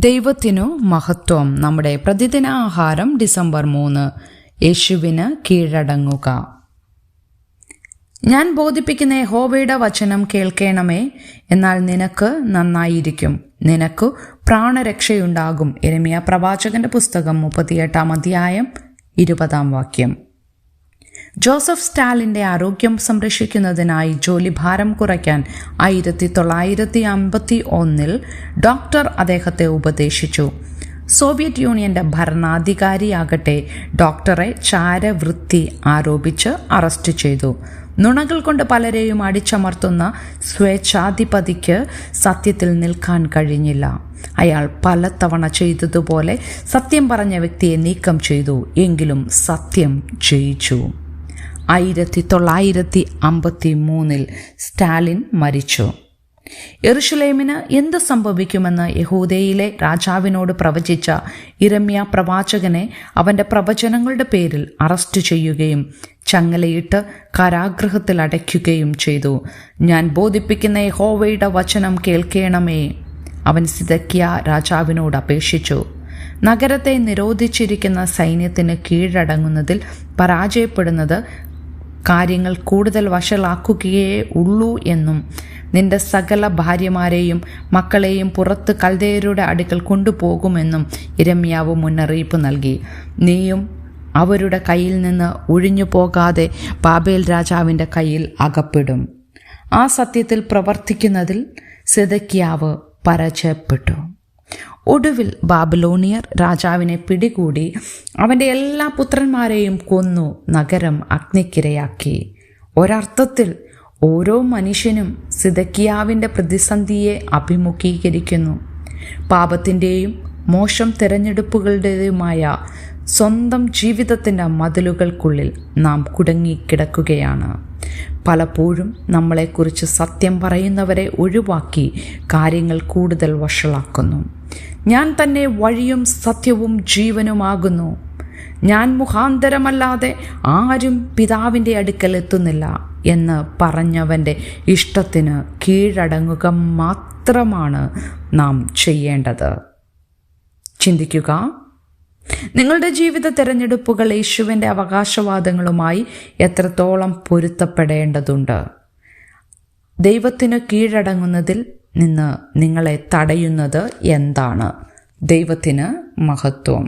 ദൈവത്തിനു മഹത്വം. നമ്മുടെ പ്രതിദിന ആഹാരം ഡിസംബർ 3. യേശുവിന് കീഴടങ്ങുക. ഞാൻ ബോധിപ്പിക്കുന്ന യഹോവയുടെ വചനം കേൾക്കണമേ, എന്നാൽ നിനക്ക് നന്നായിരിക്കും, നിനക്കു പ്രാണരക്ഷയുണ്ടാകും. യിരെമ്യാ പ്രവാചകന്റെ പുസ്തകം 38-ാം അധ്യായം 20-ാം വാക്യം. ജോസഫ് സ്റ്റാലിൻ്റെ ആരോഗ്യം സംരക്ഷിക്കുന്നതിനായി ജോലിഭാരം കുറയ്ക്കാൻ 1951 ഡോക്ടർ അദ്ദേഹത്തെ ഉപദേശിച്ചു. സോവിയറ്റ് യൂണിയന്റെ ഭരണാധികാരിയാകട്ടെ ഡോക്ടറെ ചാരവൃത്തി ആരോപിച്ച് അറസ്റ്റ് ചെയ്തു. നുണകൾ കൊണ്ട് പലരെയും അടിച്ചമർത്തുന്ന സ്വേച്ഛാധിപതിക്ക് സത്യത്തിൽ നിൽക്കാൻ കഴിഞ്ഞില്ല. അയാൾ പലതവണ ചെയ്തതുപോലെ സത്യം പറഞ്ഞ വ്യക്തിയെ നീക്കം ചെയ്തു. എങ്കിലും സത്യം ജയിച്ചു. 1953 സ്റ്റാലിൻ മരിച്ചു. യെരുശലേമിന് എന്ത് സംഭവിക്കുമെന്ന് യഹൂദയിലെ രാജാവിനോട് പ്രവചിച്ച യിരെമ്യാ പ്രവാചകനെ അവന്റെ പ്രവചനങ്ങളുടെ പേരിൽ അറസ്റ്റ് ചെയ്യുകയും ചങ്ങലയിട്ട് കാരാഗൃഹത്തിൽ അടയ്ക്കുകയും ചെയ്തു. ഞാൻ ബോധിപ്പിക്കുന്ന യഹോവയുടെ വചനം കേൾക്കണമേ, അവൻ സിദക്കിയാ രാജാവിനോട് അപേക്ഷിച്ചു. നഗരത്തെ നിരോധിച്ചിരിക്കുന്ന സൈന്യത്തിന് കീഴടങ്ങുന്നതിൽ പരാജയപ്പെടുന്നത് കാര്യങ്ങൾ കൂടുതൽ വഷളാക്കുകയേ ഉള്ളൂ എന്നും നിന്റെ സകല ഭാര്യമാരെയും മക്കളെയും പുറത്ത് കൽദയരുടെ അടുക്കൽ കൊണ്ടുപോകുമെന്നും യിരെമ്യാവ് മുന്നറിയിപ്പ് നൽകി. നീയും അവരുടെ കയ്യിൽ നിന്ന് ഒഴിഞ്ഞു പോകാതെ ബാബേൽ രാജാവിൻ്റെ കയ്യിൽ അകപ്പെടും. ആ സത്യത്തിൽ പ്രവർത്തിക്കുന്നതിൽ സിദക്കിയാവ് പരാജയപ്പെട്ടു. ഒടുവിൽ ബാബിലോണിയർ രാജാവിനെ പിടികൂടി അവൻ്റെ എല്ലാ പുത്രന്മാരെയും കൊന്നു നഗരം അഗ്നിക്കിരയാക്കി. ഒരർത്ഥത്തിൽ ഓരോ മനുഷ്യനും സിദക്കിയാവിൻ്റെ പ്രതിസന്ധിയെ അഭിമുഖീകരിക്കുന്നു. പാപത്തിൻ്റെയും മോശം തിരഞ്ഞെടുപ്പുകളുടേതുമായ സ്വന്തം ജീവിതത്തിൻ്റെ മതിലുകൾക്കുള്ളിൽ നാം കുടുങ്ങിക്കിടക്കുകയാണ്. പലപ്പോഴും നമ്മളെക്കുറിച്ച് സത്യം പറയുന്നവരെ ഒഴിവാക്കി കാര്യങ്ങൾ കൂടുതൽ വഷളാക്കുന്നു. ഞാൻ തന്നെ വഴിയും സത്യവും ജീവനുമാകുന്നു, ഞാൻ മുഖാന്തരമല്ലാതെ ആരും പിതാവിൻ്റെ അടുക്കൽ എത്തുന്നില്ല എന്ന് പറഞ്ഞവൻ്റെ ഇഷ്ടത്തിന് കീഴടങ്ങുക മാത്രമാണ് നാം ചെയ്യേണ്ടത്. ചിന്തിക്കുക, നിങ്ങളുടെ ജീവിത തിരഞ്ഞെടുപ്പുകൾ യേശുവിൻ്റെ അവകാശവാദങ്ങളുമായി എത്രത്തോളം പൊരുത്തപ്പെടേണ്ടതുണ്ട്? ദൈവത്തിന് കീഴടങ്ങുന്നതിൽ നിന്ന് നിങ്ങളെ തടയുന്നത് എന്താണ്? ദൈവത്തിന് മഹത്വം.